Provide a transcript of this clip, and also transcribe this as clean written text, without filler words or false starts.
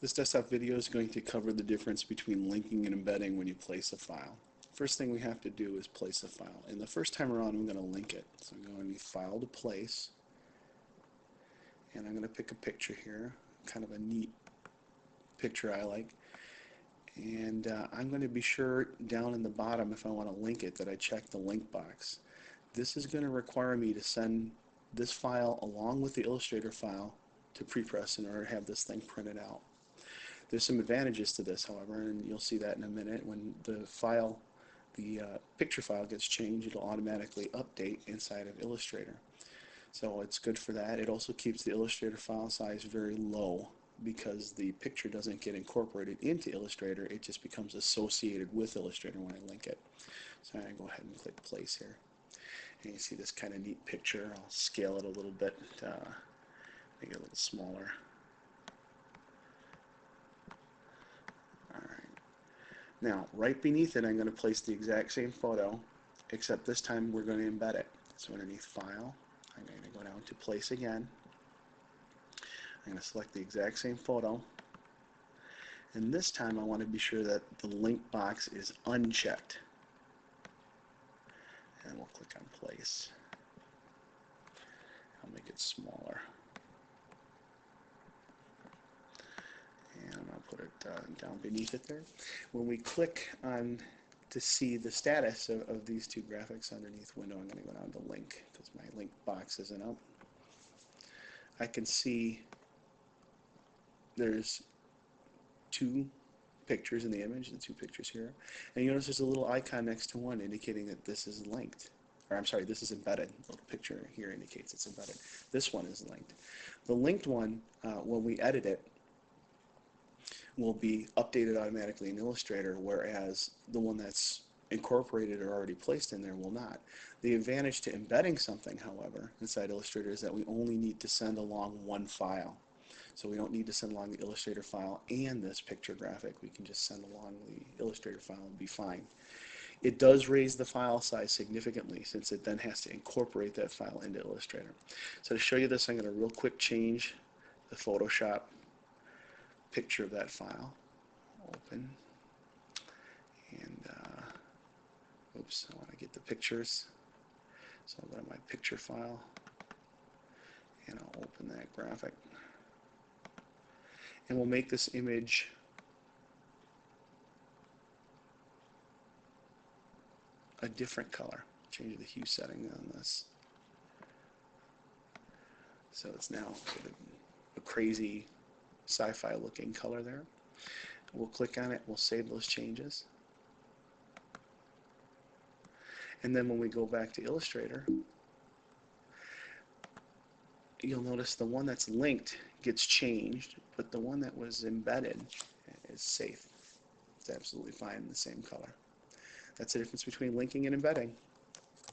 This desktop video is going to cover the difference between linking and embedding when you place a file. First thing we have to do is place a file. And the first time around I'm going to link it. So I'm going to File to Place. And I'm going to pick a picture here, kind of a neat picture I like. And I'm going to be sure down in the bottom, if I want to link it, that I check the link box. This is going to require me to send this file along with the Illustrator file to prepress in order to have this thing printed out. There's some advantages to this, however, and you'll see that in a minute. When the picture file gets changed, it'll automatically update inside of Illustrator. So it's good for that. It also keeps the Illustrator file size very low because the picture doesn't get incorporated into Illustrator. It just becomes associated with Illustrator when I link it. So I'm going to go ahead and click Place here. And you see this kind of neat picture. I'll scale it a little bit, make it a little smaller. Now, right beneath it, I'm going to place the exact same photo, except this time we're going to embed it. So underneath File, I'm going to go down to Place again. I'm going to select the exact same photo. And this time I want to be sure that the link box is unchecked. And we'll click on Place. I'll make it smaller. And I'm going to put it down beneath it there. When we click on to see the status of these two graphics underneath Window, I'm going to go down to Link because my link box isn't up. I can see there's two pictures in the image, the two pictures here. And you notice there's a little icon next to one indicating that this is linked. Or I'm sorry, this is embedded. The little picture here indicates it's embedded. This one is linked. The linked one, when we edit it, will be updated automatically in Illustrator, whereas the one that's incorporated or already placed in there will not. The advantage to embedding something, however, inside Illustrator is that we only need to send along one file. So we don't need to send along the Illustrator file and this picture graphic. We can just send along the Illustrator file and be fine. It does raise the file size significantly since it then has to incorporate that file into Illustrator. So to show you this, I'm going to real quick change the Photoshop picture of that file. Open. And, oops, I want to get the pictures. So I'll go to my picture file and I'll open that graphic. And we'll make this image a different color. Change the hue setting on this. So it's now sort of a crazy sci-fi looking color there. We'll click on it, we'll save those changes. And then when we go back to Illustrator, you'll notice the one that's linked gets changed, but the one that was embedded is safe. It's absolutely fine in the same color. That's the difference between linking and embedding.